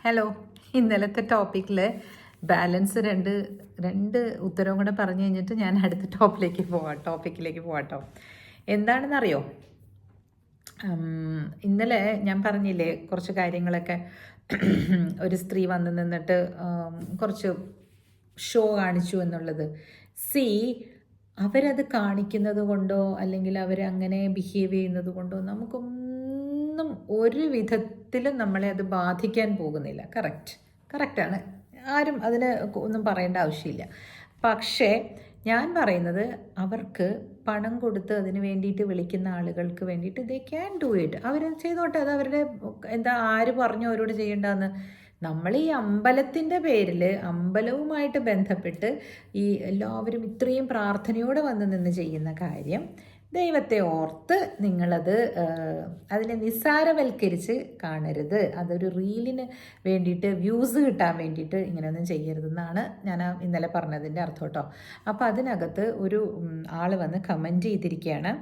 Hello. ഇന്നലത്തെ ടോപ്പിക്കിൽ balance രണ്ട് ഉത്തരവും കൂടെ പറഞ്ഞു കഴിഞ്ഞിട്ട് ഞാൻ അടുത്ത ടോപ്പിക്കിലേക്ക് പോവാട്ടോ. എന്താണെന്നറിയോ, ഇന്നലെ ഞാൻ പറഞ്ഞില്ലേ കുറച്ച് കാര്യങ്ങളൊക്കെ. ഒരു സ്ത്രീ വന്ന് നിന്നിട്ട് കുറച്ച് ഷോ കാണിച്ചു എന്നുള്ളത്. അവരത് കാണിക്കുന്നത് കൊണ്ടോ അല്ലെങ്കിൽ അവരങ്ങനെ ബിഹേവ് ചെയ്യുന്നത് കൊണ്ടോ നമുക്കൊന്നും ഒരു വിധത്തിലും നമ്മളെ അത് ബാധിക്കാൻ പോകുന്നില്ല. കറക്റ്റാണ്. ആരും അതിന് ഒന്നും പറയേണ്ട ആവശ്യമില്ല. പക്ഷേ ഞാൻ പറയുന്നത്, അവർക്ക് പണം കൊടുത്ത് അതിന് വേണ്ടിയിട്ട് വിളിക്കുന്ന ആളുകൾക്ക് വേണ്ടിയിട്ട് ദേ ക്യാൻ ഡു ഇറ്റ്. അവർ ചെയ്തോട്ടെ. അത് അവരുടെ ആര് പറഞ്ഞു അവരോട് ചെയ്യേണ്ടതെന്ന്. നമ്മൾ ഈ അമ്പലത്തിൻ്റെ പേരിൽ അമ്പലവുമായിട്ട് ബന്ധപ്പെട്ട് ഈ എല്ലാവരും ഇത്രയും പ്രാർത്ഥനയോടെ വന്ന് നിന്ന് ചെയ്യുന്ന കാര്യം, ദൈവത്തെ ഓർത്ത് നിങ്ങളത് അതിനെ നിസ്സാരവൽക്കരിച്ച് കാണരുത്. അതൊരു റീലിന് വേണ്ടിയിട്ട്, വ്യൂസ് കിട്ടാൻ വേണ്ടിയിട്ട് ഇങ്ങനെയൊന്നും ചെയ്യരുതെന്നാണ് ഞാൻ ഇന്നലെ പറഞ്ഞതിൻ്റെ അർത്ഥം കേട്ടോ. അപ്പോൾ അതിനകത്ത് ഒരു ആൾ വന്ന് കമൻറ്റ് ചെയ്തിരിക്കുകയാണ്.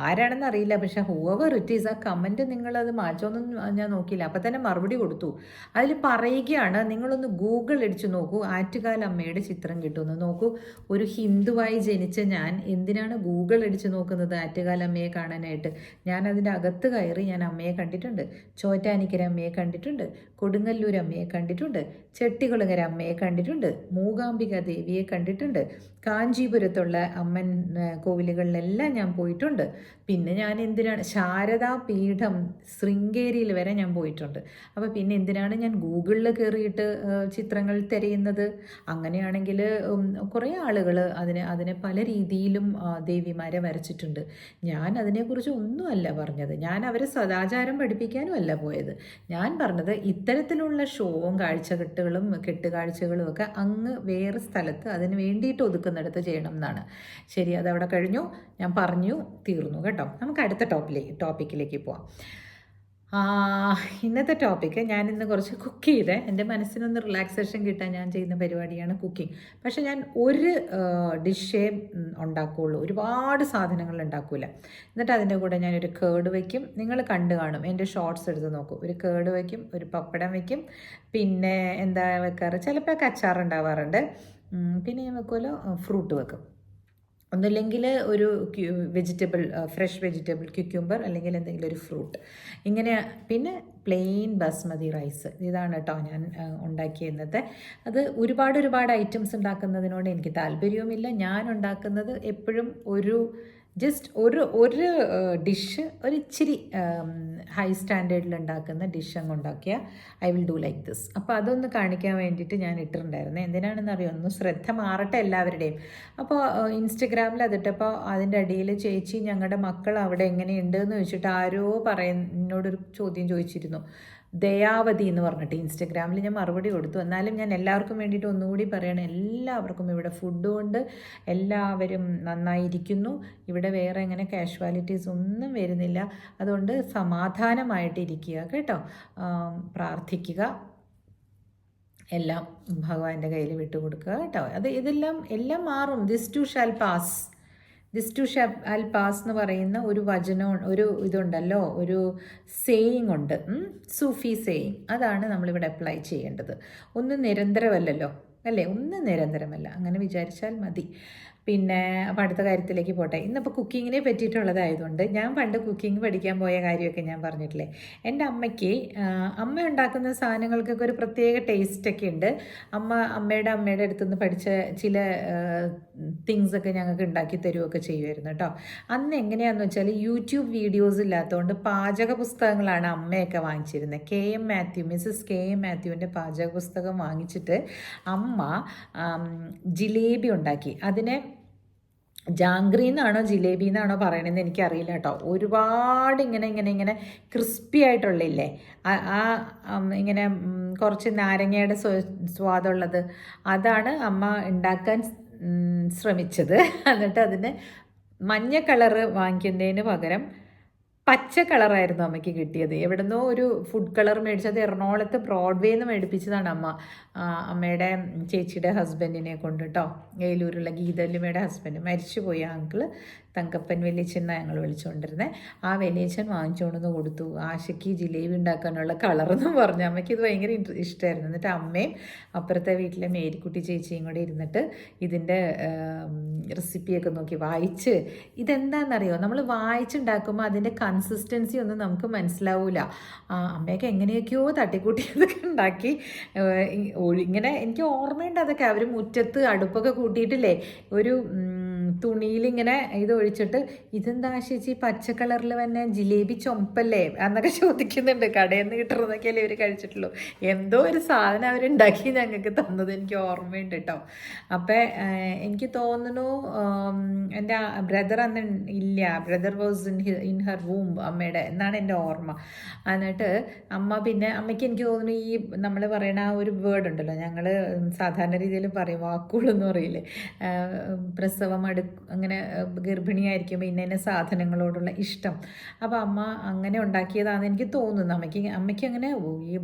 ആരാണെന്ന് അറിയില്ല, പക്ഷേ ഹൂവർ ഇറ്റ് ഈസ്, ആ കമൻറ്റ് നിങ്ങളത് മാറ്റമൊന്നും ഞാൻ നോക്കിയില്ല. അപ്പം തന്നെ മറുപടി കൊടുത്തു. അതിൽ പറയുകയാണ്, നിങ്ങളൊന്ന് ഗൂഗിൾ അടിച്ച് നോക്കൂ, ആറ്റുകാൽ അമ്മയുടെ ചിത്രം കിട്ടുമെന്ന് നോക്കൂ. ഒരു ഹിന്ദുവായി ജനിച്ച ഞാൻ എന്തിനാണ് ഗൂഗിൾ അടിച്ച് നോക്കുന്നത് ആറ്റുകാൽ അമ്മയെ കാണാനായിട്ട്? ഞാൻ അതിൻ്റെ അകത്ത് കയറി ഞാൻ അമ്മയെ കണ്ടിട്ടുണ്ട്. ചോറ്റാനിക്കര അമ്മയെ കണ്ടിട്ടുണ്ട്, കൊടുങ്ങല്ലൂർ അമ്മയെ കണ്ടിട്ടുണ്ട്, ചെട്ടികുളങ്ങര അമ്മയെ കണ്ടിട്ടുണ്ട്, മൂകാംബിക ദേവിയെ കണ്ടിട്ടുണ്ട്, കാഞ്ചീപുരത്തുള്ള അമ്മൻ കോവിലുകളിലെല്ലാം ഞാൻ പോയിട്ടുണ്ട്. പിന്നെ ഞാൻ എന്തിനാണ് ശാരദാ പീഠം ശൃംഗേരിയിൽ വരെ ഞാൻ പോയിട്ടുണ്ട്. അപ്പോൾ പിന്നെ എന്തിനാണ് ഞാൻ ഗൂഗിളിൽ കയറിയിട്ട് ചിത്രങ്ങൾ തിരയുന്നത്? അങ്ങനെയാണെങ്കിൽ കുറേ ആളുകൾ അതിനെ പല രീതിയിലും ദേവിമാരെ വരച്ചിട്ടുണ്ട്. ഞാൻ അതിനെക്കുറിച്ച് ഒന്നുമല്ല പറഞ്ഞത്. ഞാൻ അവരെ സദാചാരം പഠിപ്പിക്കാനും അല്ല പോയത്. ഞാൻ പറഞ്ഞത് ഇത്തരത്തിലുള്ള ഷോവും കെട്ടുകാഴ്ചകളും ഒക്കെ അങ്ങ് വേറെ സ്ഥലത്ത് അതിന് വേണ്ടിയിട്ട് ഒതുക്കുന്നിടത്ത് ചെയ്യണം എന്നാണ്. ശരി, അതവിടെ കഴിഞ്ഞു, ഞാൻ പറഞ്ഞു, തീർന്നു കേട്ടോ. നമുക്ക് അടുത്ത ടോപ്പിക്കിലേക്ക് പോവാം. ഇന്നത്തെ ടോപ്പിക്ക്, ഞാനിന്ന് കുറച്ച് കുക്ക് ചെയ്ത് എൻ്റെ മനസ്സിനൊന്ന് റിലാക്സേഷൻ കിട്ടാൻ ഞാൻ ചെയ്യുന്ന പരിപാടിയാണ് കുക്കിംഗ്. പക്ഷേ ഞാൻ ഒരു ഡിഷേ ഉണ്ടാക്കുകയുള്ളൂ, ഒരുപാട് സാധനങ്ങൾ ഉണ്ടാക്കില്ല. എന്നിട്ട് അതിൻ്റെ കൂടെ ഞാനൊരു കേർഡ് വയ്ക്കും. നിങ്ങൾ കണ്ടു കാണും, എൻ്റെ ഷോർട്സ് എടുത്ത് നോക്കും. ഒരു കേർഡ് വയ്ക്കും, ഒരു പപ്പടം വയ്ക്കും, പിന്നെ എന്താ വെക്കാറ്, ചിലപ്പോൾ അച്ചാറുണ്ടാവാറുണ്ട്. പിന്നെ ഞാൻ വെക്കുമല്ലോ ഫ്രൂട്ട് വെക്കും. ഒന്നില്ലെങ്കിൽ ഒരു ഫ്രഷ് വെജിറ്റബിൾ ക്യുക്യൂംബർ, അല്ലെങ്കിൽ എന്തെങ്കിലും ഒരു ഫ്രൂട്ട്, ഇങ്ങനെ. പിന്നെ പ്ലെയിൻ ബസ്മതി റൈസ്. ഇതാണ് കേട്ടോ ഞാൻ ഉണ്ടാക്കിയിരുന്നത്. അത് ഒരുപാട് ഐറ്റംസ് ഉണ്ടാക്കുന്നതിനോട് എനിക്ക് താല്പര്യവുമില്ല. ഞാൻ ഉണ്ടാക്കുന്നത് എപ്പോഴും ജസ്റ്റ് ഒരു ഡിഷ്, ഒരിച്ചിരി ഹൈ സ്റ്റാൻഡേർഡിൽ ഉണ്ടാക്കുന്ന ഡിഷ് അങ്ങ് ഉണ്ടാക്കിയാൽ I will do like this. അപ്പോൾ അതൊന്ന് കാണിക്കാൻ വേണ്ടിയിട്ട് ഞാൻ ഇട്ടിട്ടുണ്ടായിരുന്നു. എന്തിനാണെന്ന് അറിയാം, ഒന്ന് ശ്രദ്ധ മാറട്ടെ എല്ലാവരുടെയും. അപ്പോൾ ഇൻസ്റ്റഗ്രാമിൽ അതിട്ടപ്പോൾ അതിൻ്റെ അടിയിൽ, ചേച്ചി ഞങ്ങളുടെ മക്കൾ അവിടെ എങ്ങനെയുണ്ട് എന്ന് ചോദിച്ചിട്ട് ആരോ എന്നോടൊരു ചോദ്യം ചോദിച്ചിരുന്നു. ദയാവതി എന്ന് പറഞ്ഞിട്ട് ഇൻസ്റ്റഗ്രാമിൽ ഞാൻ മറുപടി കൊടുത്തു. എന്നാലും ഞാൻ എല്ലാവർക്കും വേണ്ടിയിട്ട് ഒന്നുകൂടി പറയണം, എല്ലാവർക്കും ഇവിടെ ഫുഡ് കൊണ്ട് എല്ലാവരും നന്നായിരിക്കുന്നു. ഇവിടെ വേറെ എങ്ങനെ കാഷ്വാലിറ്റീസ് ഒന്നും വരുന്നില്ല. അതുകൊണ്ട് സമാധാനമായിട്ടിരിക്കുക കേട്ടോ. പ്രാർത്ഥിക്കുക, എല്ലാം ഭഗവാന്റെ കയ്യിൽ വിട്ടുകൊടുക്കുക കേട്ടോ. എല്ലാം മാറും. ദിസ് ടു ഷാൽ പാസ് എന്ന് പറയുന്ന ഒരു വചനം, ഒരു ഇതുണ്ടല്ലോ, ഒരു സേയിങ് ഉണ്ട്, സൂഫി സേയിങ്. അതാണ് നമ്മളിവിടെ അപ്ലൈ ചെയ്യേണ്ടത്. ഒന്നും നിരന്തരമല്ലല്ലോ, അല്ലേ? ഒന്നും നിരന്തരമല്ല, അങ്ങനെ വിചാരിച്ചാൽ മതി. പിന്നെ അപ്പോൾ അടുത്ത കാര്യത്തിലേക്ക് പോട്ടെ. ഇന്നിപ്പോൾ കുക്കിങ്ങിനെ പറ്റിയിട്ടുള്ളതായതുകൊണ്ട്, ഞാൻ പണ്ട് കുക്കിംഗ് പഠിക്കാൻ പോയ കാര്യമൊക്കെ ഞാൻ പറഞ്ഞിട്ടില്ലേ. എൻ്റെ അമ്മ ഉണ്ടാക്കുന്ന സാധനങ്ങൾക്കൊക്കെ ഒരു പ്രത്യേക ടേസ്റ്റൊക്കെ ഉണ്ട്. അമ്മയുടെ അടുത്തു നിന്ന് പഠിച്ച ചില തിങ്സൊക്കെ ഞങ്ങൾക്ക് ഉണ്ടാക്കി തരുമൊക്കെ ചെയ്യുമായിരുന്നു കേട്ടോ. അന്ന് എങ്ങനെയാണെന്ന് വെച്ചാൽ യൂട്യൂബ് വീഡിയോസ് ഇല്ലാത്തതുകൊണ്ട് പാചക പുസ്തകങ്ങളാണ് അമ്മയൊക്കെ വാങ്ങിച്ചിരുന്നത്. മിസ്സസ് കെ എം മാത്യുവിൻ്റെ പാചക പുസ്തകം വാങ്ങിച്ചിട്ട് അമ്മ ജിലേബി ഉണ്ടാക്കി. അതിനെ ജാംഗ്രി എന്നാണോ ജിലേബി എന്നാണോ പറയണതെന്ന് എനിക്കറിയില്ല കേട്ടോ. ഒരുപാട് ഇങ്ങനെ ക്രിസ്പി ആയിട്ടുള്ളില്ലേ, ഇങ്ങനെ കുറച്ച് നാരങ്ങയുടെ സ്വാദുള്ളത്, അതാണ് അമ്മ ഉണ്ടാക്കാൻ ശ്രമിച്ചത്. എന്നിട്ട് അതിന് മഞ്ഞ കളറ് വാങ്ങിക്കുന്നതിന് പകരം പച്ച കളറായിരുന്നു അമ്മയ്ക്ക് കിട്ടിയത്. എവിടുന്നോ ഒരു ഫുഡ് കളർ മേടിച്ചത് എറണാകുളത്ത് ബ്രോഡ്വേന്ന് മേടിപ്പിച്ചതാണ് അമ്മയുടെ ചേച്ചിയുടെ ഹസ്ബൻഡിനെ കൊണ്ട് കേട്ടോ. ഏലൂരുള്ള ഗീതല്ലുമയുടെ ഹസ്ബൻഡ് മരിച്ചുപോയി അങ്കിള് തങ്കപ്പൻ വലിയച്ഛൻ ഞങ്ങൾ വിളിച്ചുകൊണ്ടിരുന്നത്. ആ വലിയച്ഛൻ വാങ്ങിച്ചുകൊണ്ടെന്ന് കൊടുത്തു. ആശയ്ക്ക് ജിലേബി ഉണ്ടാക്കാനുള്ള കളറെന്നും പറഞ്ഞു. അമ്മയ്ക്ക് ഇത് ഭയങ്കര ഇഷ്ടമായിരുന്നു. എന്നിട്ട് അമ്മയും അപ്പുറത്തെ വീട്ടിലെ മേരിക്കുട്ടി ചേച്ചിയും കൂടെ ഇരുന്നിട്ട് ഇതിൻ്റെ റെസിപ്പിയൊക്കെ നോക്കി വായിച്ച്, ഇതെന്താണെന്നറിയോ, നമ്മൾ വായിച്ചുണ്ടാക്കുമ്പോൾ അതിൻ്റെ കൺസിസ്റ്റൻസി ഒന്നും നമുക്ക് മനസ്സിലാവില്ല. അമ്മയൊക്കെ എങ്ങനെയൊക്കെയോ തട്ടിക്കൂട്ടി അതൊക്കെ ഉണ്ടാക്കി ഇങ്ങനെ എനിക്ക് ഓർമ്മയുണ്ട്. അതൊക്കെ അവർ മുറ്റത്ത് അടുപ്പൊക്കെ കൂട്ടിയിട്ടില്ലേ, ഒരു തുണിയിലിങ്ങനെ ഇത് ഒഴിച്ചിട്ട്, ഇതെന്താ ചേച്ചി പച്ച കളറിൽ തന്നെ ജിലേബി ചുമപ്പല്ലേ എന്നൊക്കെ ചോദിക്കുന്നുണ്ട്. കടയിൽ നിന്ന് കിട്ടുന്നതൊക്കെയല്ലേ ഇവർ കഴിച്ചിട്ടുള്ളൂ. എന്തോ ഒരു സാധനം അവരുണ്ടാക്കി ഞങ്ങൾക്ക് തന്നത് എനിക്ക് ഓർമ്മയുണ്ട് കേട്ടോ. അപ്പം എനിക്ക് തോന്നുന്നു എൻ്റെ ബ്രദർ അന്ന് ഇല്ല, brother was in her womb, അമ്മയുടെ എന്നാണ് എൻ്റെ ഓർമ്മ. എന്നിട്ട് അമ്മ പിന്നെ അമ്മയ്ക്ക് എനിക്ക് തോന്നുന്നു ഈ നമ്മൾ പറയണ ആ ഒരു വേർഡ് ഉണ്ടല്ലോ, ഞങ്ങൾ സാധാരണ രീതിയിൽ പറയും, വാക്കുകളെന്ന് പറയില്ലേ, പ്രസവം അങ്ങനെ ഗർഭിണിയായിരിക്കുമ്പോൾ ഇന്ന സാധനങ്ങളോടുള്ള ഇഷ്ടം. അപ്പോൾ അമ്മ അങ്ങനെ ഉണ്ടാക്കിയതാണെന്ന് എനിക്ക് തോന്നുന്നു. അമ്മയ്ക്ക് അങ്ങനെ ഈ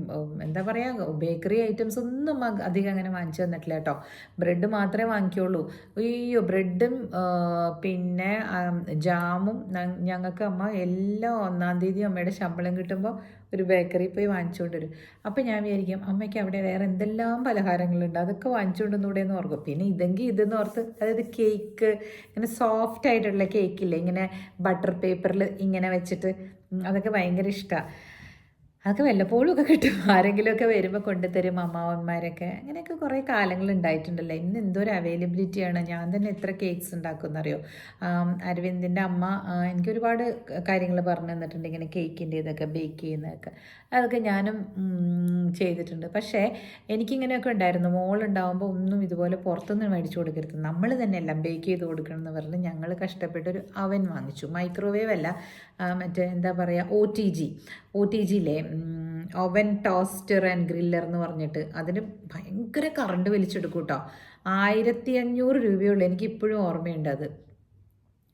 എന്താ പറയുക, ബേക്കറി ഐറ്റംസ് ഒന്നും അധികം അങ്ങനെ വാങ്ങിച്ചു തന്നിട്ടില്ല കേട്ടോ. ബ്രെഡ് മാത്രമേ വാങ്ങിക്കുള്ളൂ. അയ്യോ, ബ്രെഡും പിന്നെ ജാമും ഞങ്ങൾക്ക് അമ്മ എല്ലാ 1-ാം തീയതി അമ്മയുടെ ശമ്പളം കിട്ടുമ്പോൾ ഒരു ബേക്കറി പോയി വാങ്ങിച്ചുകൊണ്ട് വരും. അപ്പം ഞാൻ വിചാരിക്കും അമ്മയ്ക്ക് അവിടെ വേറെ എന്തെല്ലാം പലഹാരങ്ങളുണ്ട്, അതൊക്കെ വാങ്ങിച്ചുകൊണ്ടെന്നൂടെ എന്ന് ഓർക്കും. പിന്നെ ഇതെന്ന് ഓർത്ത്, അതായത് കേക്ക്, ഇങ്ങനെ സോഫ്റ്റ് ആയിട്ടുള്ള കേക്കില്ലേ, ഇങ്ങനെ ബട്ടർ പേപ്പറിൽ ഇങ്ങനെ വെച്ചിട്ട്, അതൊക്കെ ഭയങ്കര ഇഷ്ടമാണ്. അതൊക്കെ വല്ലപ്പോഴും ഒക്കെ കിട്ടും. ആരെങ്കിലുമൊക്കെ വരുമ്പോൾ കൊണ്ടുതരും അമ്മാവന്മാരൊക്കെ. അങ്ങനെയൊക്കെ കുറേ കാലങ്ങൾ ഉണ്ടായിട്ടുണ്ടല്ലോ. ഇന്ന് എന്തൊരു അവൈലബിലിറ്റിയാണ്. ഞാൻ തന്നെ എത്ര കേക്ക്സ് ഉണ്ടാക്കുമെന്നറിയോ. അരവിന്ദിൻ്റെ അമ്മ എനിക്ക് ഒരുപാട് കാര്യങ്ങൾ പറഞ്ഞു തന്നിട്ടുണ്ട്, ഇങ്ങനെ കേക്കിൻ്റെ ഇതൊക്കെ ബേക്ക് ചെയ്യുന്നതൊക്കെ. അതൊക്കെ ഞാനും ചെയ്തിട്ടുണ്ട്. പക്ഷേ എനിക്കിങ്ങനെയൊക്കെ ഉണ്ടായിരുന്നു, മോളുണ്ടാകുമ്പോൾ ഒന്നും ഇതുപോലെ പുറത്തുനിന്ന് മേടിച്ചു കൊടുക്കരുത്, നമ്മൾ തന്നെ എല്ലാം ബേക്ക് ചെയ്ത് കൊടുക്കണം എന്ന് പറഞ്ഞ് ഞങ്ങൾ കഷ്ടപ്പെട്ടൊരു അവൻ വാങ്ങിച്ചു. മൈക്രോവേവ് അല്ല, മറ്റേ എന്താ പറയുക, ഒ ടി ജിയിലെ ഓവൻ ടോസ്റ്റർ ആൻഡ് ഗ്രില്ലർ എന്ന് പറഞ്ഞിട്ട്, അതിന് ഭയങ്കര കറണ്ട് വലിച്ചെടുക്കും കേട്ടോ. 1500 രൂപയുള്ളൂ. എനിക്കിപ്പോഴും ഓർമ്മയുണ്ട്.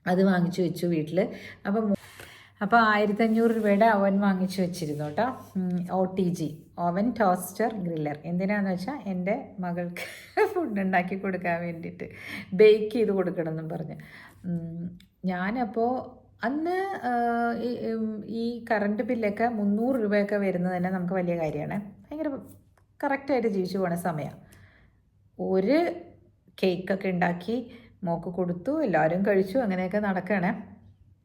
അത് വാങ്ങിച്ചു വെച്ചു വീട്ടിൽ. അപ്പോൾ 1500 രൂപയുടെ ഓവൻ വാങ്ങിച്ചു വെച്ചിരുന്നു കേട്ടോ. OTG, oven toaster griller. എന്തിനാന്ന് വെച്ചാൽ എൻ്റെ മകൾക്ക് ഫുഡ് ഉണ്ടാക്കി കൊടുക്കാൻ വേണ്ടിയിട്ട്, ബേക്ക് ചെയ്ത് കൊടുക്കണമെന്നും പറഞ്ഞ്. ഞാനപ്പോൾ അന്ന് ഈ കറണ്ട് ബില്ലൊക്കെ 300 രൂപയൊക്കെ വരുന്നത് തന്നെ നമുക്ക് വലിയ കാര്യമാണ്. ഭയങ്കര കറക്റ്റായിട്ട് ജീവിച്ചു പോണ സമയമാണ്. ഒരു കേക്കൊക്കെ ഉണ്ടാക്കി മോക്ക് കൊടുത്തു, എല്ലാവരും കഴിച്ചു, അങ്ങനെയൊക്കെ നടക്കുകയാണ്.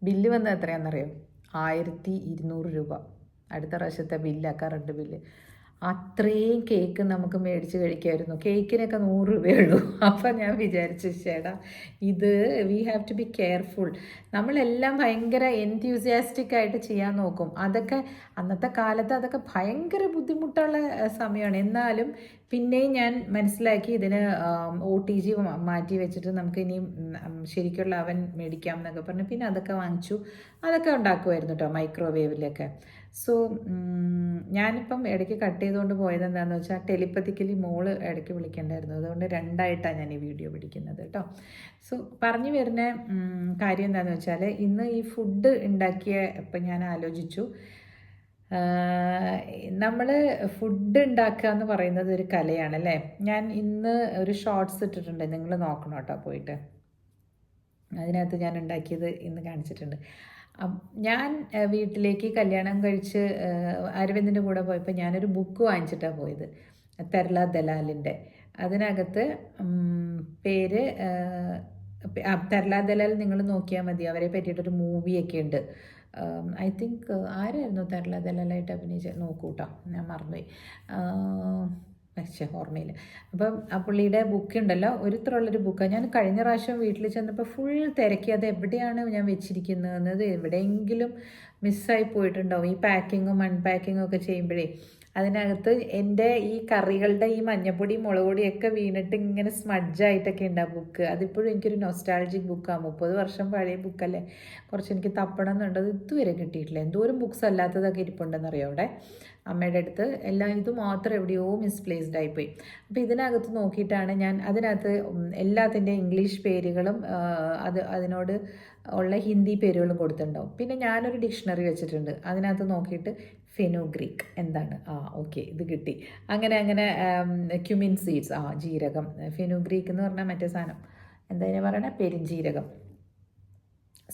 ബില്ല് വന്നത് എത്രയാണെന്നറിയോ? 1200 രൂപ. അടുത്ത പ്രാവശ്യത്തെ ബില്ലാണ്, കറണ്ട് ബില്ല്. അത്രയും കേക്ക് നമുക്ക് മേടിച്ച് കഴിക്കാമായിരുന്നു. കേക്കിനൊക്കെ 100 രൂപയുള്ളൂ. അപ്പം ഞാൻ വിചാരിച്ചു, ചേട്ടാ ഇത് we have to be careful. നമ്മളെല്ലാം ഭയങ്കര എൻത്യൂസിയാസ്റ്റിക് ആയിട്ട് ചെയ്യാൻ നോക്കും. അതൊക്കെ അന്നത്തെ കാലത്ത് അതൊക്കെ ഭയങ്കര ബുദ്ധിമുട്ടുള്ള സമയമാണ്. എന്നാലും പിന്നെയും ഞാൻ മനസ്സിലാക്കി, ഇതിന് OTG മാറ്റി വെച്ചിട്ട് നമുക്ക് ഇനി ശരിക്കുള്ള അവൻ മേടിക്കാം എന്നൊക്കെ പറഞ്ഞു. പിന്നെ അതൊക്കെ വാങ്ങിച്ചു, അതൊക്കെ ഉണ്ടാക്കുമായിരുന്നു കേട്ടോ, മൈക്രോവേവിലൊക്കെ. സോ ഞാനിപ്പം ഇടയ്ക്ക് കട്ട് ചെയ്തുകൊണ്ട് പോയത് എന്താണെന്ന് വെച്ചാൽ, ടെലിപ്പത്തിക്കലി മോള് ഇടയ്ക്ക് വിളിക്കണ്ടായിരുന്നു. അതുകൊണ്ട് 2ആയിട്ടാണ് ഞാൻ ഈ വീഡിയോ പിടിക്കുന്നത് കേട്ടോ. സോ പറഞ്ഞു വരുന്ന കാര്യം എന്താണെന്ന് വെച്ചാൽ, ഇന്ന് ഈ ഫുഡ് ഉണ്ടാക്കിയ ഇപ്പം ഞാൻ ആലോചിച്ചു, നമ്മൾ ഫുഡ് ഉണ്ടാക്കുക എന്ന് പറയുന്നത് ഒരു കലയാണല്ലേ. ഞാൻ ഇന്ന് ഒരു ഷോർട്സ് ഇട്ടിട്ടുണ്ട്, നിങ്ങൾ നോക്കണം കേട്ടോ പോയിട്ട്. അതിനകത്ത് ഞാൻ ഉണ്ടാക്കിയത് ഇന്ന് കാണിച്ചിട്ടുണ്ട്. ഞാൻ വീട്ടിലേക്ക് കല്യാണം കഴിച്ച് അരവിന്ദിൻ്റെ കൂടെ പോയപ്പോൾ ഞാനൊരു ബുക്ക് വാങ്ങിച്ചിട്ടാണ് പോയത്, തെർല ദലാലിൻ്റെ. അതിനകത്ത് പേര് തെർല ദലാൽ നിങ്ങൾ നോക്കിയാൽ മതി, അവരെ പറ്റിയിട്ടൊരു മൂവിയൊക്കെ ഉണ്ട്. ഐ തിങ്ക് ആരായിരുന്നു തെർല ദലാലായിട്ട് അഭിനയിച്ച, നോക്കൂട്ടോ, ഞാൻ മറന്നുപോയി, പക്ഷേ ഓർമ്മയില്ല. അപ്പം ആ പുള്ളിയുടെ ബുക്ക് ഉണ്ടല്ലോ, ഒരുത്തരമുള്ളൊരു ബുക്കാണ്. ഞാൻ കഴിഞ്ഞ പ്രാവശ്യം വീട്ടിൽ ചെന്നപ്പോൾ ഫുൾ തിരക്കി, അത് എവിടെയാണ് ഞാൻ വെച്ചിരിക്കുന്നത്, എവിടെയെങ്കിലും മിസ്സായി പോയിട്ടുണ്ടാവും. ഈ പാക്കിങ്ങും അൺപാക്കിങ്ങും ഒക്കെ ചെയ്യുമ്പോഴേ അതിനകത്ത് എൻ്റെ ഈ കറികളുടെ ഈ മഞ്ഞപ്പൊടി മുളക് പൊടിയൊക്കെ വീണിട്ട് ഇങ്ങനെ സ്മഡ്ജായിട്ടൊക്കെ ഉണ്ട് ആ ബുക്ക്. അതിപ്പോഴും എനിക്കൊരു നൊസ്റ്റാൾജിക് ബുക്കാണ്. 30 വർഷം പഴയ ബുക്കല്ലേ, കുറച്ച് എനിക്ക് തപ്പണം എന്നുണ്ട്. അത് ഇതുവരെ കിട്ടിയിട്ടില്ല. എന്തോരം ബുക്സ് അല്ലാത്തതൊക്കെ ഇരിപ്പുണ്ടെന്നറിയാം അവിടെ അമ്മയുടെ അടുത്ത്. എല്ലാം ഇത് മാത്രം എവിടെയോ മിസ്പ്ലേസ്ഡ് ആയിപ്പോയി. അപ്പോൾ ഇതിനകത്ത് നോക്കിയിട്ടാണ് ഞാൻ, അതിനകത്ത് എല്ലാത്തിൻ്റെ ഇംഗ്ലീഷ് പേരുകളും അതിനോട് ഉള്ള ഹിന്ദി പേരുകളും കൊടുത്തിട്ടുണ്ടാവും. പിന്നെ ഞാനൊരു ഡിക്ഷണറി വെച്ചിട്ടുണ്ട്, അതിനകത്ത് നോക്കിയിട്ട് ഫെനുഗ്രീക്ക് എന്താണ്, ഓക്കെ ഇത് കിട്ടി. അങ്ങനെ ക്യുമിൻ സീഡ്സ്, ജീരകം. ഫെനുഗ്രീക്ക് എന്ന് പറഞ്ഞാൽ മറ്റേ സാധനം, എന്താ പറയണേ, പെരുംജീരകം.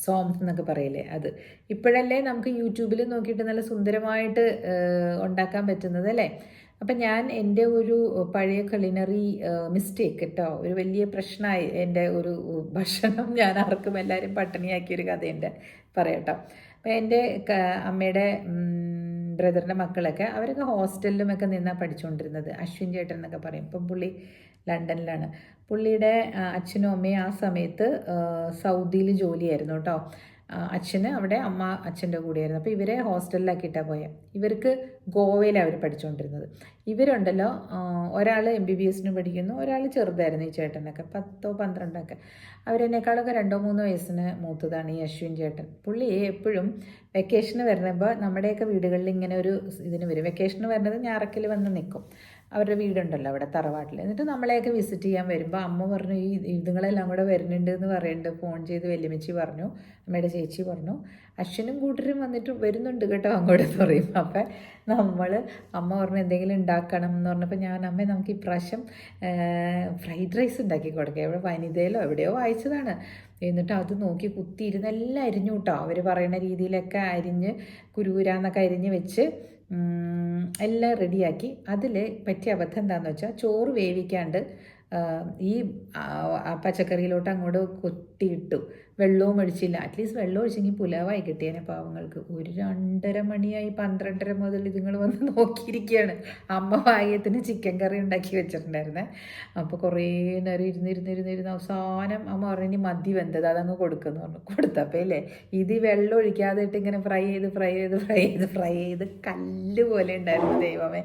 സോംസ് എന്നൊക്കെ പറയില്ലേ അത്. ഇപ്പോഴല്ലേ നമുക്ക് യൂട്യൂബിൽ നോക്കിയിട്ട് നല്ല സുന്ദരമായിട്ട് ഉണ്ടാക്കാൻ പറ്റുന്നത് അല്ലേ. അപ്പം ഞാൻ എൻ്റെ ഒരു പഴയ കുലിനറി മിസ്റ്റേക്ക് കേട്ടോ, ഒരു വലിയ പ്രശ്നമായി എൻ്റെ ഒരു ഭക്ഷണം ഞാൻ ആർക്കും എല്ലാവരും പട്ടിണിയാക്കിയൊരു കഥ എൻ്റെ പറയട്ടോ. അപ്പം എൻ്റെ അമ്മയുടെ ബ്രദറിൻ്റെ മക്കളൊക്കെ അവരൊക്കെ ഹോസ്റ്റലിലുമൊക്കെ നിന്നാണ് പഠിച്ചുകൊണ്ടിരുന്നത്. അശ്വിൻ ചേട്ടൻ എന്നൊക്കെ പറയും. ഇപ്പം പുള്ളി ലണ്ടനിലാണ്. പുള്ളിയുടെ അച്ഛനും അമ്മയും ആ സമയത്ത് സൗദിയിൽ ജോലിയായിരുന്നു കേട്ടോ. അച്ഛന് അവിടെ, അമ്മ അച്ഛൻ്റെ കൂടെയായിരുന്നു. അപ്പോൾ ഇവരെ ഹോസ്റ്റലിലാക്കിയിട്ടാണ് പോയത്. ഇവർക്ക് ഗോവയിലാണ് അവർ പഠിച്ചുകൊണ്ടിരുന്നത്. ഇവരുണ്ടല്ലോ, ഒരാൾ MBBS പഠിക്കുന്നു, ഒരാൾ ചെറുതായിരുന്നു ഈ ചേട്ടനൊക്കെ, 10 12 അവരെന്നേക്കാളൊക്കെ 2-3 വയസ്സിന് മൂത്തതാണ് ഈ അശ്വിൻ ചേട്ടൻ. പുള്ളി എപ്പോഴും വെക്കേഷന് വരുമ്പോൾ നമ്മുടെയൊക്കെ വീടുകളിൽ ഇങ്ങനെ ഒരു ഇതിന് വരും. വെക്കേഷന് വരുന്നത് ഞായറക്കിൽ വന്ന് നിൽക്കും. അവരുടെ വീടുണ്ടല്ലോ അവിടെ തറവാട്ടിൽ. എന്നിട്ട് നമ്മളെയൊക്കെ വിസിറ്റ് ചെയ്യാൻ വരുമ്പോൾ അമ്മ പറഞ്ഞു, ഈ ഇതുങ്ങളെല്ലാം കൂടെ വരുന്നുണ്ട് എന്ന് പറയുന്നുണ്ട്. ഫോൺ ചെയ്ത് വല്യമ്മച്ചി പറഞ്ഞു, അമ്മയുടെ ചേച്ചി പറഞ്ഞു, അശ്വിനും കൂട്ടരും വന്നിട്ട് വരുന്നുണ്ട് കേട്ടോ അങ്ങോട്ട് പറയും. അപ്പം അമ്മ പറഞ്ഞു എന്തെങ്കിലും ഉണ്ടാക്കണം എന്ന് പറഞ്ഞപ്പോൾ ഞാൻ, അമ്മ നമുക്ക് ഇപ്രാവശ്യം ഫ്രൈഡ് റൈസ് ഉണ്ടാക്കി കൊടുക്കുക, എവിടെ വനിതയിലോ എവിടെയോ വായിച്ചതാണ്. എന്നിട്ട് അത് നോക്കി കുത്തിയിരുന്ന് എല്ലാം അരിഞ്ഞു കേട്ടോ, അവർ പറയുന്ന രീതിയിലൊക്കെ അരിഞ്ഞ് കുരുകുരാന്നൊക്കെ അരിഞ്ഞ് വെച്ച് എല്ലാം റെഡിയാക്കി. അതിൽ പറ്റിയ അബദ്ധം എന്താണെന്ന് വെച്ചാൽ ചോറ് വേവിക്കാണ്ട് ഈ പച്ചക്കറിയിലോട്ട് അങ്ങോട്ട് കൊട്ടിയിട്ടു. വെള്ളവും ഒഴിച്ചില്ല. അറ്റ്ലീസ്റ്റ് വെള്ളം ഒഴിച്ചെങ്കിൽ പുലാവായി കിട്ടിയേനെ പാവങ്ങൾക്ക്. ഒരു 2:30 മണിയായി, 12:30 മുതൽ ഇതുങ്ങൾ വന്ന് നോക്കിയിരിക്കുകയാണ്. അമ്മ ഭാഗ്യത്തിന് ചിക്കൻ കറി ഉണ്ടാക്കി വെച്ചിട്ടുണ്ടായിരുന്നേ. അപ്പോൾ കുറേ നേരം ഇരുന്നിരുന്ന് അവസാനം അമ്മ പറഞ്ഞു ഇനി മതി വെന്തത്, അതങ്ങ് കൊടുക്കുമെന്ന് പറഞ്ഞു. കൊടുത്തപ്പോൾ അല്ലേ ഇത് വെള്ളം ഒഴിക്കാതെ ഇട്ട് ഇങ്ങനെ ഫ്രൈ ചെയ്ത് കല്ല് പോലെ ഉണ്ടായിരുന്നു. ദൈവമേ,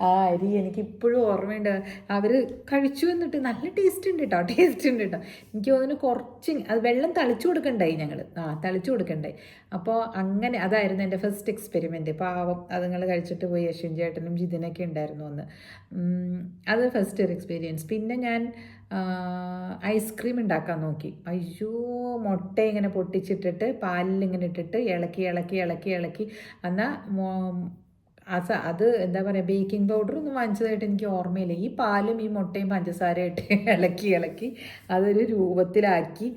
ആ അരി എനിക്കിപ്പോഴും ഓർമ്മയുണ്ട്. അവർ കഴിച്ചു എന്നിട്ട് നല്ല ടേസ്റ്റ് ഉണ്ട് കേട്ടോ. എനിക്ക് തോന്നുന്നു കുറച്ച് അത് വെള്ളം തളിച്ചു കൊടുക്കണ്ടായി ഞങ്ങൾ. തളിച്ചു കൊടുക്കണ്ടായി. അപ്പോൾ അങ്ങനെ അതായിരുന്നു എൻ്റെ ഫസ്റ്റ് എക്സ്പെരിമെൻറ്റ്. പാവം അതുങ്ങൾ കഴിച്ചിട്ട് പോയി. അശ്വിൻ ചേട്ടനും ജിതിനൊക്കെ ഉണ്ടായിരുന്നു അന്ന്. അത് ഫസ്റ്റ് ഒരു എക്സ്പീരിയൻസ്. പിന്നെ ഞാൻ ഐസ്ക്രീം ഉണ്ടാക്കാൻ നോക്കി. അയ്യോ, മുട്ട ഇങ്ങനെ പൊട്ടിച്ചിട്ടിട്ട് പാലിലിങ്ങനെ ഇട്ടിട്ട് ഇളക്കി എന്നാൽ അത് എന്താ പറയുക, ബേക്കിംഗ് പൗഡറൊന്നും വാങ്ങിച്ചതായിട്ട് എനിക്ക് ഓർമ്മയില്ല. ഈ പാലും ഈ മുട്ടയും പഞ്ചസാരയായിട്ട് ഇളക്കി അതൊരു രൂപത്തിലാക്കി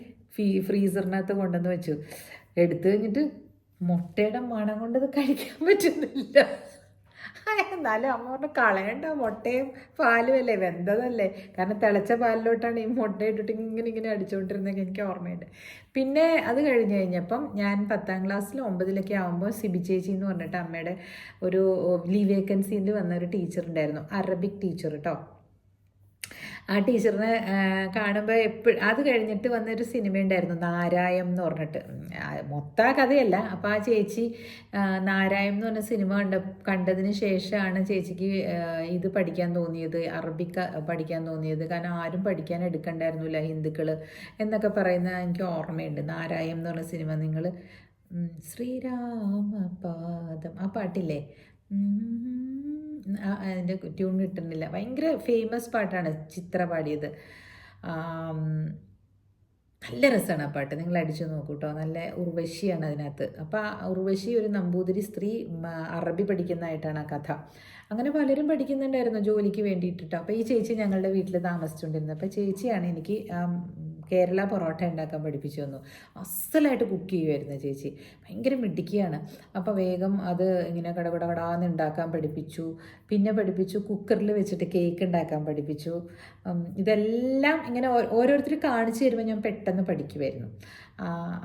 ഫ്രീസറിനകത്ത് കൊണ്ടുവന്ന് വെച്ചു. എടുത്തു കഴിഞ്ഞിട്ട് മുട്ടയുടെ മണം കൊണ്ടത് കഴിക്കാൻ പറ്റുന്നില്ല. എന്നാലും അമ്മ പറഞ്ഞു കളയണ്ട, മുട്ടയും പാലും അല്ലേ, വെന്തതല്ലേ. കാരണം തിളച്ച പാലിലോട്ടാണ് ഈ മുട്ട ഇട്ടിട്ട് ഇങ്ങനെ അടിച്ചുകൊണ്ടിരുന്നതൊക്കെ എനിക്ക് ഓർമ്മയുണ്ട്. പിന്നെ അത് കഴിഞ്ഞപ്പം ഞാൻ 10ാം ക്ലാസ്സിൽ 9ലേക്ക് ആകുമ്പോൾ സിബി ചേച്ചി എന്ന് പറഞ്ഞിട്ട് അമ്മയുടെ ഒരു ലീവ് വേക്കൻസിയിൽ വന്ന ഒരു ടീച്ചർ ഉണ്ടായിരുന്നു, അറബിക് ടീച്ചർ കേട്ടോ. ആ ടീച്ചറിനെ കാണുമ്പോൾ അത് കഴിഞ്ഞിട്ട് വന്നൊരു സിനിമ ഉണ്ടായിരുന്നു നാരായം എന്ന് പറഞ്ഞിട്ട്. മൊത്ത കഥയല്ല. അപ്പോൾ ആ ചേച്ചി നാരായം എന്ന് പറഞ്ഞ സിനിമ കണ്ടതിന് ശേഷമാണ് ചേച്ചിക്ക് ഇത് പഠിക്കാൻ തോന്നിയത്, അറബിക് പഠിക്കാൻ തോന്നിയത്. കാരണം ആരും പഠിക്കാൻ എടുക്കണ്ടായിരുന്നില്ല ഹിന്ദുക്കൾ എന്നൊക്കെ പറയുന്ന എനിക്ക് ഓർമ്മയുണ്ട്. നാരായം എന്ന് പറഞ്ഞ സിനിമ നിങ്ങൾ ശ്രീരാമപാദം ആ പാട്ടില്ലേ, അതിൻ്റെ ട്യൂൺ കിട്ടുന്നില്ല. ഭയങ്കര ഫേമസ് പാട്ടാണ്, ചിത്ര പാടിയത്. നല്ല രസമാണ് ആ പാട്ട്, നിങ്ങൾ അടിച്ചു നോക്കൂ കേട്ടോ. നല്ല ഉർവശിയാണ് അതിനകത്ത്. അപ്പോൾ ആ ഉർവശി ഒരു നമ്പൂതിരി സ്ത്രീ അറബി പഠിക്കുന്നതായിട്ടാണ് ആ കഥ. അങ്ങനെ പലരും പഠിക്കുന്നുണ്ടായിരുന്നു ജോലിക്ക് വേണ്ടിയിട്ടോ. അപ്പോൾ ഈ ചേച്ചി ഞങ്ങളുടെ വീട്ടിൽ താമസിച്ചുകൊണ്ടിരുന്നത്. അപ്പോൾ ചേച്ചിയാണ് എനിക്ക് കേരള പൊറോട്ട ഉണ്ടാക്കാൻ പഠിപ്പിച്ചു തന്നു. അസലായിട്ട് കുക്ക് ചെയ്യുമായിരുന്നു ചേച്ചി, ഭയങ്കര മിടുക്കിയാണ്. അപ്പോൾ വേഗം അത് ഇങ്ങനെ കടകടാന്ന് ഉണ്ടാക്കാൻ പഠിപ്പിച്ചു. പിന്നെ പഠിപ്പിച്ചു കുക്കറിൽ വെച്ചിട്ട് കേക്ക് ഉണ്ടാക്കാൻ പഠിപ്പിച്ചു. ഇതെല്ലാം ഇങ്ങനെ ഓരോരുത്തർ കാണിച്ചു തരുമ്പോൾ ഞാൻ പെട്ടെന്ന് പഠിക്കുമായിരുന്നു.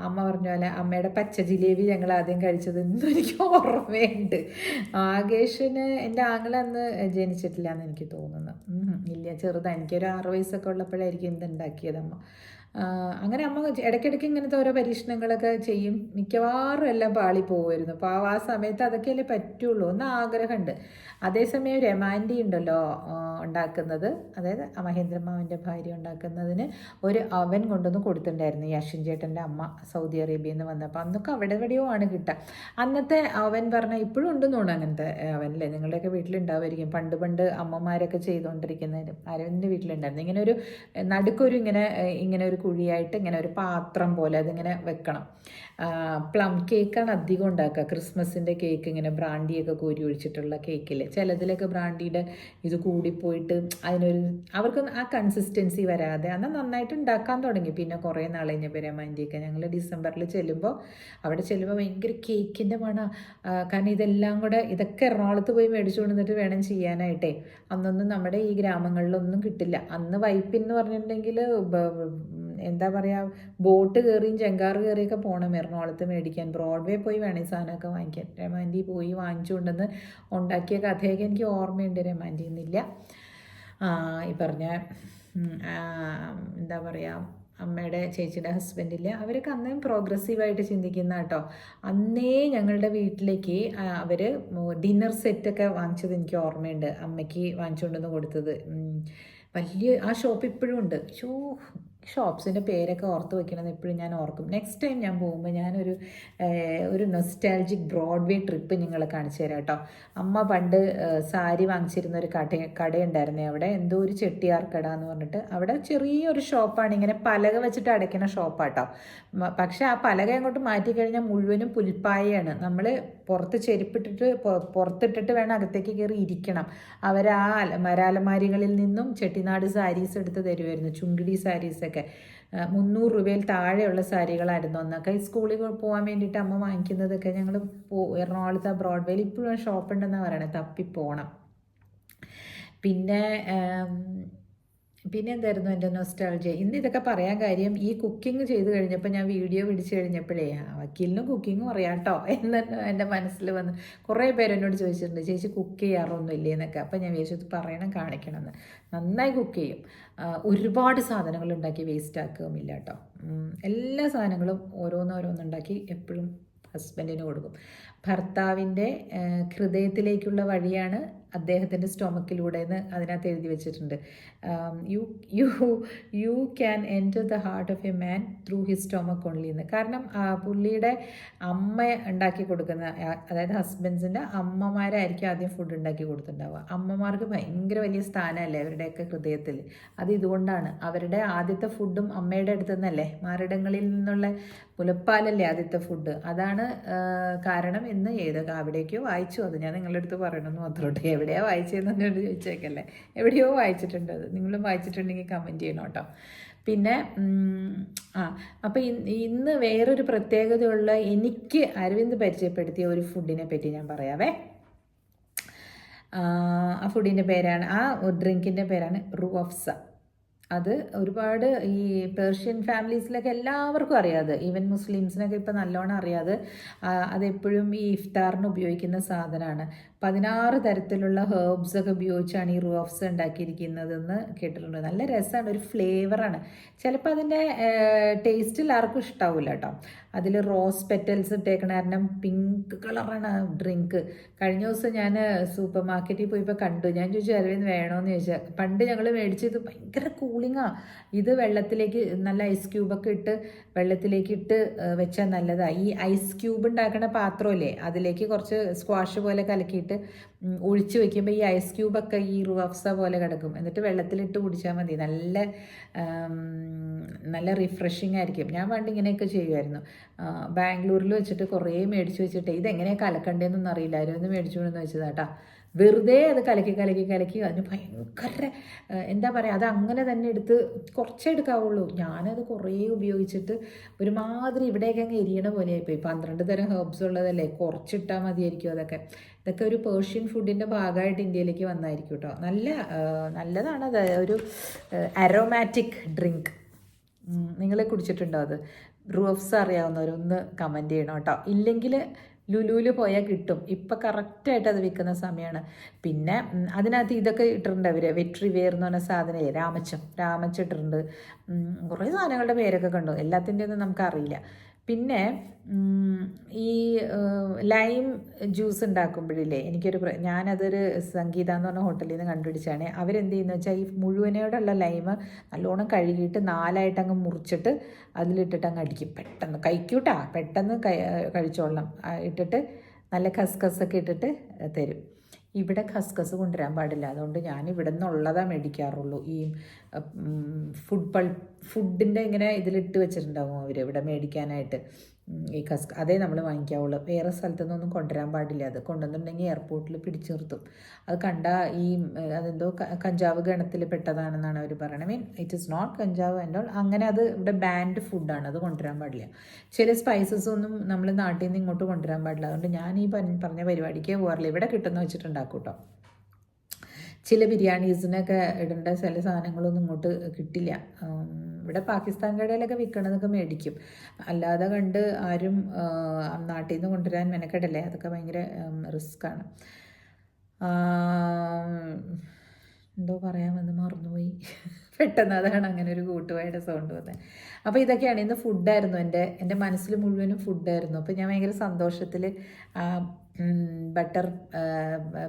അമ്മ പറഞ്ഞ പോലെ അമ്മയുടെ പച്ച ജിലേബി ഞങ്ങൾ ആദ്യം കഴിച്ചത് എന്നും എനിക്ക് ഓർമ്മയുണ്ട്. ആകേഷിന് എൻ്റെ ആങ്ങള അന്ന് ജനിച്ചിട്ടില്ല എന്ന് എനിക്ക് തോന്നുന്നു. ഇല്ല, ചെറുതാണ്. എനിക്കൊരു 6 വയസ്സൊക്കെ ഉള്ളപ്പോഴായിരിക്കും ഇതുണ്ടാക്കിയത് അമ്മ. അങ്ങനെ അമ്മ ഇടയ്ക്കിടയ്ക്ക് ഇങ്ങനത്തെ ഓരോ പരീക്ഷണങ്ങളൊക്കെ ചെയ്യും. മിക്കവാറും എല്ലാം പാളി പോകുമായിരുന്നു. അപ്പോൾ ആ സമയത്ത് അതൊക്കെയല്ലേ പറ്റുള്ളൂ, ഒന്ന് ആഗ്രഹമുണ്ട്. അതേസമയം രമാൻഡി ഉണ്ടല്ലോ ഉണ്ടാക്കുന്നത്, അതായത് മഹേന്ദ്രമാവിൻ്റെ ഭാര്യ ഉണ്ടാക്കുന്നതിന് ഒരു അവൻ കൊണ്ടുവന്ന് കൊടുത്തിട്ടുണ്ടായിരുന്നു ഈ അശ്വിൻ ചേട്ടൻ്റെ അമ്മ സൗദി അറേബ്യയിൽ നിന്ന് വന്നപ്പോൾ. അന്നൊക്കെ അവിടെ എവിടെയോ ആണ് കിട്ടുക. അന്നത്തെ അവൻ പറഞ്ഞാൽ ഇപ്പോഴും ഉണ്ടെന്ന് തോന്നുന്നു അങ്ങനത്തെ അവനല്ലേ, നിങ്ങളുടെയൊക്കെ വീട്ടിലുണ്ടാവുമായിരിക്കും. പണ്ട് അമ്മമാരൊക്കെ ചെയ്തുകൊണ്ടിരിക്കുന്നതിന് അരവിൻ്റെ വീട്ടിലുണ്ടായിരുന്നു. ഇങ്ങനെ ഒരു നടുക്കൊരു ഇങ്ങനെ ഒരു കുഴിയായിട്ട് ഇങ്ങനെ ഒരു പാത്രം പോലെ അതിങ്ങനെ വെക്കണം. പ്ലം കേക്കാണ് അധികം ഉണ്ടാക്കുക. ക്രിസ്മസിൻ്റെ കേക്ക് ഇങ്ങനെ ബ്രാൻഡിയൊക്കെ കോരി ഒഴിച്ചിട്ടുള്ള കേക്കില്ലേ, ചിലതിലൊക്കെ ബ്രാൻഡിയുടെ ഇത് കൂടിപ്പോയിട്ട് പോയിട്ട് അതിനൊരു അവർക്ക് ആ കൺസിസ്റ്റൻസി വരാതെ എന്നാൽ നന്നായിട്ട് ഉണ്ടാക്കാൻ തുടങ്ങി. പിന്നെ കുറേ നാൾ കഴിഞ്ഞപ്പോൾ രമാൻറ്റിയൊക്കെ ഞങ്ങൾ ഡിസംബറിൽ ചെല്ലുമ്പോൾ അവിടെ ചെല്ലുമ്പോൾ ഭയങ്കര കേക്കിൻ്റെ മണം. കാരണം ഇതൊക്കെ എറണാകുളത്ത് പോയി മേടിച്ചു കൊണ്ടുവന്നിട്ട് വേണം ചെയ്യാനായിട്ടേ. അന്നൊന്നും നമ്മുടെ ഈ ഗ്രാമങ്ങളിലൊന്നും കിട്ടില്ല. അന്ന് വൈപ്പിൻ എന്ന് പറഞ്ഞിട്ടുണ്ടെങ്കിൽ എന്താ പറയുക, ബോട്ട് കയറിയും ചെങ്കാറ് കയറിയൊക്കെ പോകണം എറണാകുളത്ത് മേടിക്കാൻ. ബ്രോഡ്വേ പോയി വേണം ഈ സാധനമൊക്കെ വാങ്ങിക്കാൻ. രമാൻറ്റി പോയി വാങ്ങിച്ചുകൊണ്ടെന്ന് ഉണ്ടാക്കിയ കഥയൊക്കെ എനിക്ക് ഓർമ്മയുണ്ട്. രമാൻറ്റി എന്നില്ല ഈ പറഞ്ഞ എന്താ പറയുക, അമ്മയുടെ ചേച്ചിയുടെ ഹസ്ബൻഡില്ല, അവരൊക്കെ അന്നേ പ്രോഗ്രസീവായിട്ട് ചിന്തിക്കുന്ന കേട്ടോ. അന്നേ ഞങ്ങളുടെ വീട്ടിലേക്ക് അവർ ഡിന്നർ സെറ്റൊക്കെ വാങ്ങിച്ചത് എനിക്ക് ഓർമ്മയുണ്ട്. അമ്മയ്ക്ക് വാങ്ങിച്ചുകൊണ്ടുവന്ന് കൊടുത്തത് വലിയ ആ ഷോപ്പ് ഇപ്പോഴും ഉണ്ട്. ഷോപ്സിൻ്റെ പേരൊക്കെ ഓർത്ത് വയ്ക്കണമെന്ന് എപ്പോഴും ഞാൻ ഓർക്കും. നെക്സ്റ്റ് ടൈം ഞാൻ പോകുമ്പോൾ ഒരു നൊസ്റ്റാൾജിക് ബ്രോഡ്വേ ട്രിപ്പ് നിങ്ങളെ കാണിച്ചു തരാം കേട്ടോ. അമ്മ പണ്ട് സാരി വാങ്ങിച്ചിരുന്ന ഒരു കടയുണ്ടായിരുന്നേ അവിടെ, എന്തോ ഒരു ചെട്ടിയാർ കട എന്ന് പറഞ്ഞിട്ട്. അവിടെ ചെറിയൊരു ഷോപ്പാണ്, ഇങ്ങനെ പലക വെച്ചിട്ട് അടയ്ക്കുന്ന ഷോപ്പാട്ടോ. പക്ഷെ ആ പലക അങ്ങോട്ട് മാറ്റിക്കഴിഞ്ഞാൽ മുഴുവനും പുൽപ്പായാണ്. നമ്മൾ പുറത്തിട്ടിട്ട് വേണം അകത്തേക്ക് കയറി ഇരിക്കണം. അവർ ആ മരാലമാരികളിൽ നിന്നും ചെട്ടിനാട് സാരീസ് എടുത്ത് തരുമായിരുന്നു, ചുങ്കിടി സാരീസൊക്കെ. 300 രൂപയിൽ താഴെയുള്ള സാരികളായിരുന്നു അന്നൊക്കെ. സ്കൂളിൽ പോകാൻ വേണ്ടിയിട്ട് അമ്മ വാങ്ങിക്കുന്നതൊക്കെ ഞങ്ങൾ എറണാകുളത്ത് ബ്രോഡ്വേയിൽ ഇപ്പോഴും ഷോപ്പുണ്ടെന്നാണ് പറയണത്, തപ്പിപ്പോണം. പിന്നെ എന്തായിരുന്നു എൻ്റെ നൊസ്റ്റാൾജിയ. ഇന്ന് ഇതൊക്കെ പറയാൻ കാര്യം, ഈ കുക്കിംഗ് ചെയ്ത് കഴിഞ്ഞപ്പോൾ ഞാൻ വീഡിയോ പിടിച്ചു കഴിഞ്ഞപ്പോഴേ വക്കീലിനും കുക്കിങ്ങും അറിയാം കേട്ടോ എന്ന് എൻ്റെ മനസ്സിൽ വന്ന്. കുറേ പേര് എന്നോട് ചോദിച്ചിട്ടുണ്ട്, ചേച്ചി കുക്ക് ചെയ്യാറൊന്നും ഇല്ലേ എന്നൊക്കെ. അപ്പം ഞാൻ വിചാരിച്ചു പറയണം, കാണിക്കണമെന്ന്. നന്നായി കുക്ക് ചെയ്യും. ഒരുപാട് സാധനങ്ങൾ ഉണ്ടാക്കി വേസ്റ്റ് ആക്കുകയുമില്ല കേട്ടോ. എല്ലാ സാധനങ്ങളും ഓരോന്നോരോന്നുണ്ടാക്കി എപ്പോഴും ഹസ്ബൻഡിന് കൊടുക്കും. ഭർത്താവിൻ്റെ ഹൃദയത്തിലേക്കുള്ള വഴിയാണ് അദ്ദേഹത്തിൻ്റെ സ്റ്റൊമക്കിലൂടെ എന്ന് അതിനകത്ത് എഴുതി വെച്ചിട്ടുണ്ട്. You can enter the heart of a man through his stomach only എന്ന്. കാരണം പുള്ളിയുടെ അമ്മ ഉണ്ടാക്കി കൊടുക്കുന്ന, അതായത് ഹസ്ബൻഡ്സിൻ്റെ അമ്മമാരായിരിക്കും ആദ്യം ഫുഡ് ഉണ്ടാക്കി കൊടുത്തിട്ടുണ്ടാവുക. അമ്മമാർക്ക് ഭയങ്കര വലിയ സ്ഥാനമല്ലേ അവരുടെയൊക്കെ ഹൃദയത്തിൽ. അത് ഇതുകൊണ്ടാണ്. അവരുടെ ആദ്യത്തെ ഫുഡും അമ്മയുടെ അടുത്ത് നിന്നല്ലേ, മാറിടങ്ങളിൽ നിന്നുള്ള മുലപ്പാലല്ലേ ആദ്യത്തെ ഫുഡ്. അതാണ് കാരണം എന്ന് ഏതൊക്കെ അവിടേക്കോ വായിച്ചു. അത് ഞാൻ നിങ്ങളുടെ അടുത്ത് പറയണമെന്ന് മാത്രമേ. എവിടെയാണ് വായിച്ചതെന്ന് എന്നോട് ചോദിച്ചേക്കല്ലേ, എവിടെയോ വായിച്ചിട്ടുണ്ട്. അത് നിങ്ങളും വായിച്ചിട്ടുണ്ടെങ്കിൽ കമൻറ്റ് ചെയ്യണം കേട്ടോ. പിന്നെ അപ്പം ഇന്ന് വേറൊരു പ്രത്യേകതയുള്ള, എനിക്ക് അരവിന്ദ് പരിചയപ്പെടുത്തിയ ഒരു ഫുഡിനെ പറ്റി ഞാൻ പറയാവേ. ആ ഫുഡിൻ്റെ പേരാണ്, ആ ഡ്രിങ്കിൻ്റെ പേരാണ് റൂഅഫ്സ. അത് ഒരുപാട് ഈ പേർഷ്യൻ ഫാമിലീസിലൊക്കെ എല്ലാവർക്കും അറിയാതെ, ഈവൻ മുസ്ലിംസിനൊക്കെ ഇപ്പം നല്ലോണം അറിയാതെ. അതെപ്പോഴും ഈ ഇഫ്താറിന് ഉപയോഗിക്കുന്ന സാധനമാണ്. 16 തരത്തിലുള്ള ഹേർബ്സൊക്കെ ഉപയോഗിച്ചാണ് ഈ റൂഅഫ്സ ഉണ്ടാക്കിയിരിക്കുന്നതെന്ന് കേട്ടിട്ടുണ്ട്. നല്ല രസമാണ്, ഒരു ഫ്ലേവറാണ്. ചിലപ്പോൾ അതിൻ്റെ ടേസ്റ്റിൽ ആർക്കും ഇഷ്ടാവില്ല കേട്ടോ. അതിൽ റോസ് പെറ്റൽസ് ഇട്ടേക്കണ കാരണം പിങ്ക് കളറാണ് ഡ്രിങ്ക്. കഴിഞ്ഞ ദിവസം ഞാൻ സൂപ്പർ മാർക്കറ്റിൽ പോയപ്പോൾ കണ്ടു. ഞാൻ ചോദിച്ചു അരവിന്ദ് വേണമെന്ന് ചോദിച്ചാൽ. പണ്ട് ഞങ്ങൾ മേടിച്ചത് ഭയങ്കര കൂളിങ്ങാണ്. ഇത് വെള്ളത്തിലേക്ക് നല്ല ഐസ് ക്യൂബൊക്കെ ഇട്ട് വെള്ളത്തിലേക്ക് ഇട്ട് വെച്ചാൽ നല്ലതാണ്. ഈ ഐസ് ക്യൂബ് ഉണ്ടാക്കുന്ന പാത്രമല്ലേ, അതിലേക്ക് കുറച്ച് സ്ക്വാഷ് പോലെ കലക്കിയിട്ട് ഒഴിച്ച് വെക്കുമ്പോൾ ഈ ഐസ് ക്യൂബൊക്കെ ഈ റൂഅഫ്സ പോലെ കിടക്കും. എന്നിട്ട് വെള്ളത്തിലിട്ട് കുടിച്ചാൽ മതി. നല്ല റിഫ്രഷിങ് ആയിരിക്കും. ഞാൻ പണ്ട് ഇങ്ങനെയൊക്കെ ചെയ്യുമായിരുന്നു. ബാംഗ്ലൂരിൽ വെച്ചിട്ട് കുറേ മേടിച്ച് വെച്ചിട്ട് ഇതെങ്ങനെയാണ് കലക്കണ്ടേന്നൊന്നും അറിയില്ലായിരുന്നു. ഒന്ന് മേടിച്ചു കൊണ്ടെന്ന് വെച്ചതാട്ടാ. വെറുതെ അത് കലക്കി അതിന് ഭയങ്കര എന്താ പറയുക, അത് അങ്ങനെ തന്നെ എടുത്ത് കുറച്ചേ എടുക്കാവുള്ളൂ. ഞാനത് കുറേ ഉപയോഗിച്ചിട്ട് ഒരുമാതിരി ഇവിടെയൊക്കെ അങ്ങ് എരിയണ പോലെയായിപ്പോയി. 12 തരം ഹെർബ്സ് ഉള്ളതല്ലേ, കുറച്ചിട്ടാൽ മതിയായിരിക്കും. ഇതൊക്കെ ഒരു പേർഷ്യൻ ഫുഡിൻ്റെ ഭാഗമായിട്ട് ഇന്ത്യയിലേക്ക് വന്നായിരിക്കും കേട്ടോ. നല്ലതാണ്. അത് ഒരു അരോമാറ്റിക് ഡ്രിങ്ക്. നിങ്ങൾ കുടിച്ചിട്ടുണ്ടോ അത്? റൂഅഫ്സ അറിയാവുന്നവരൊന്ന് കമൻറ്റ് ചെയ്യണം കേട്ടോ. ഇല്ലെങ്കിൽ ലുലുവിൽ പോയാൽ കിട്ടും. ഇപ്പം കറക്റ്റായിട്ട് അത് വിൽക്കുന്ന സമയമാണ്. പിന്നെ അതിനകത്ത് ഇതൊക്കെ ഇട്ടിട്ടുണ്ട് അവർ, വെട്രി വെയർ എന്ന് പറഞ്ഞ സാധനമല്ലേ, രാമച്ച ഇട്ടിട്ടുണ്ട്. കുറേ സാധനങ്ങളുടെ പേരൊക്കെ കണ്ടു. എല്ലാത്തിൻ്റെ ഒന്നും നമുക്കറിയില്ല. പിന്നെ ഈ ലൈം ജ്യൂസ് ഉണ്ടാക്കുമ്പോഴില്ലേ, ഞാനതൊരു സംഗീത എന്ന് പറഞ്ഞ ഹോട്ടലിൽ നിന്ന് കണ്ടുപിടിച്ചാണ്. അവരെന്ത് ചെയ്യുന്നത് വെച്ചാൽ ഈ മുഴുവനോടുള്ള ലൈം നല്ലോണം കഴുകിയിട്ട് 4ആയിട്ട് അങ്ങ് മുറിച്ചിട്ട് അതിലിട്ടിട്ട് അങ്ങ് അടിക്കും. പെട്ടെന്ന് കഴിക്കൂട്ടാ, പെട്ടെന്ന് കഴിച്ചോളണം. ഇട്ടിട്ട് നല്ല കസ്കസൊക്കെ ഇട്ടിട്ട് തരും. ഇവിടെ ഖസ്കസ് കൊണ്ടുവരാൻ പാടില്ല, അതുകൊണ്ട് ഞാൻ ഇവിടെ നിന്നുള്ളതാണ് മേടിക്കാറുള്ളൂ. ഈ ഫുഡിൻ്റെ ഇങ്ങനെ ഇതിലിട്ട് വെച്ചിട്ടുണ്ടാവും അവർ ഇവിടെ മേടിക്കാനായിട്ട്. ഈ അതേ നമ്മൾ വാങ്ങിക്കാവുള്ളൂ. വേറെ സ്ഥലത്തു നിന്നൊന്നും കൊണ്ടുവരാൻ പാടില്ല. അത് കൊണ്ടുവന്നിട്ടുണ്ടെങ്കിൽ എയർപോർട്ടിൽ പിടിച്ചു നിർത്തും. അത് കണ്ട ഈ അതെന്തോ കഞ്ചാവ് ഗണത്തിൽ പെട്ടതാണെന്നാണ് അവർ പറയുന്നത്. ഇറ്റ് ഇസ് നോട്ട് കഞ്ചാവ് ആൻഡ് ഓൾ. അങ്ങനെ അത് ഇവിടെ ബാൻഡ് ഫുഡാണ്, അത് കൊണ്ടുവരാൻ പാടില്ല. ചില സ്പൈസസ് ഒന്നും നമ്മൾ നാട്ടിൽ നിന്ന് ഇങ്ങോട്ട് കൊണ്ടുവരാൻ പാടില്ല. അതുകൊണ്ട് ഞാൻ ഈ പറഞ്ഞ പരിപാടിക്ക് പോകാറില്ല. ഇവിടെ കിട്ടുന്ന വെച്ചിട്ടുണ്ടാക്കും കേട്ടോ. ചില ബിരിയാണീസിനൊക്കെ ഇടേണ്ട ചില സാധനങ്ങളൊന്നും ഇങ്ങോട്ട് കിട്ടില്ല. ഇവിടെ പാകിസ്ഥാൻ കടയിലൊക്കെ വിൽക്കണതൊക്കെ മേടിക്കും. അല്ലാതെ കണ്ട് ആരും നാട്ടിൽ നിന്ന് കൊണ്ടുവരാൻ മെനക്കെടല്ലേ, അതൊക്കെ ഭയങ്കര റിസ്ക്കാണ്. എന്തോ പറയാമെന്ന് മറന്നുപോയി പെട്ടെന്ന്. അതാണ് അങ്ങനെ ഒരു കൂട്ടുവായുടെ സൗണ്ട് വന്നത്. അപ്പോൾ ഇതൊക്കെയാണ് ഇന്ന് ഫുഡായിരുന്നു. എൻ്റെ മനസ്സിൽ മുഴുവനും ഫുഡായിരുന്നു. അപ്പോൾ ഞാൻ ഭയങ്കര സന്തോഷത്തിൽ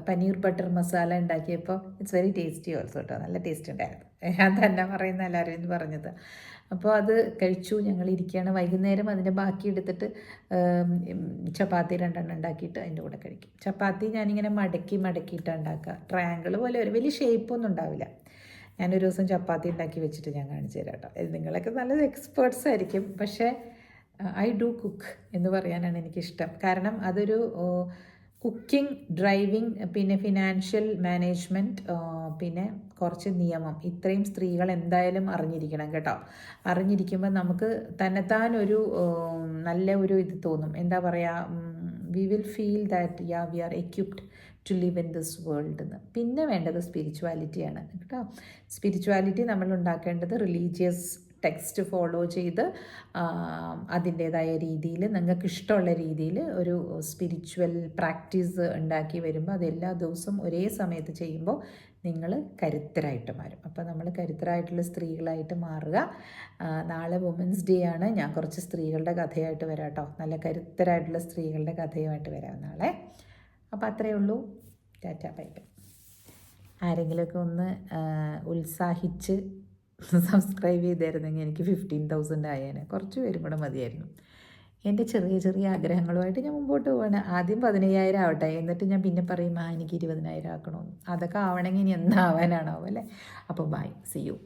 പനീർ ബട്ടർ മസാല ഉണ്ടാക്കിയപ്പോൾ ഇറ്റ്സ് വെരി ടേസ്റ്റി ഓൾസോ കേട്ടോ. നല്ല ടേസ്റ്റ് ഉണ്ടായിരുന്നു. ഞാൻ തന്നെ പറയുന്ന എല്ലാവരും എന്ന് പറഞ്ഞത്. അപ്പോൾ അത് കഴിച്ചു. ഞങ്ങൾ ഇരിക്കുകയാണ്. വൈകുന്നേരം അതിൻ്റെ ബാക്കി എടുത്തിട്ട് ചപ്പാത്തി 2 ഉണ്ടാക്കിയിട്ട് അതിൻ്റെ കൂടെ കഴിക്കും. ചപ്പാത്തി ഞാനിങ്ങനെ മടക്കിയിട്ടാണ് ഉണ്ടാക്കുക. ട്രയാങ്കിൾ പോലെ ഒരു വലിയ ഷേപ്പൊന്നും ഉണ്ടാവില്ല. ഞാനൊരു ദിവസം ചപ്പാത്തി ഉണ്ടാക്കി വെച്ചിട്ട് ഞാൻ കാണിച്ചു തരാം കേട്ടോ. നിങ്ങളൊക്കെ നല്ല എക്സ്പേർട്സ് ആയിരിക്കും, പക്ഷേ ഐ ഡു കുക്ക് എന്ന് പറയാനാണ് എനിക്കിഷ്ടം. കാരണം അതൊരു കുക്കിംഗ്, ഡ്രൈവിംഗ്, പിന്നെ ഫിനാൻഷ്യൽ മാനേജ്മെൻറ്റ്, പിന്നെ കുറച്ച് നിയമം, ഇത്രയും സ്ത്രീകൾ എന്തായാലും അറിഞ്ഞിരിക്കണം കേട്ടോ. അറിഞ്ഞിരിക്കുമ്പോൾ നമുക്ക് തന്നെത്താനൊരു നല്ല ഒരു ഇത് തോന്നും. എന്താ പറയുക, we will feel that we are equipped to live in this world എന്ന്. പിന്നെ വേണ്ടത് സ്പിരിച്വാലിറ്റിയാണ് കേട്ടോ. സ്പിരിച്വാലിറ്റി നമ്മൾ ഉണ്ടാക്കേണ്ടത് റിലീജിയസ് ടെക്സ്റ്റ് ഫോളോ ചെയ്ത് അതിൻ്റേതായ രീതിയിൽ നിങ്ങൾക്ക് ഇഷ്ടമുള്ള രീതിയിൽ ഒരു സ്പിരിച്വൽ പ്രാക്ടീസ് ഉണ്ടാക്കി വരുമ്പോൾ അതെല്ലാ ദിവസവും ഒരേ സമയത്ത് ചെയ്യുമ്പോൾ നിങ്ങൾ കരുത്തരായിട്ട് മാറും. അപ്പോൾ നമ്മൾ കരുത്തരായിട്ടുള്ള സ്ത്രീകളായിട്ട് മാറുക. നാളെ വുമൻസ് ഡേ ആണ്. ഞാൻ കുറച്ച് സ്ത്രീകളുടെ കഥയായിട്ട് വരാം കേട്ടോ. നല്ല കരുത്തരായിട്ടുള്ള സ്ത്രീകളുടെ കഥയുമായിട്ട് വരാം നാളെ. അപ്പോൾ അത്രയേ ഉള്ളൂ. Tata bye bye. ആരെങ്കിലുമൊക്കെ ഒന്ന് ഉത്സാഹിച്ച് സബ്സ്ക്രൈബ് ചെയ്തായിരുന്നെങ്കിൽ എനിക്ക് 15,000 ആയേനെ. കുറച്ച് പേരും കൂടെ മതിയായിരുന്നു. എൻ്റെ ചെറിയ ചെറിയ ആഗ്രഹങ്ങളുമായിട്ട് ഞാൻ മുമ്പോട്ട് പോവാണ്. ആദ്യം 15,000 ആവട്ടെ, എന്നിട്ട് ഞാൻ പിന്നെ പറയും എനിക്ക് 20,000 ആക്കണമെന്ന്. അതൊക്കെ ആവണമെങ്കിൽ ഇനി എന്താവാനാണാവും അല്ലേ. അപ്പോൾ ബൈ, സി യു.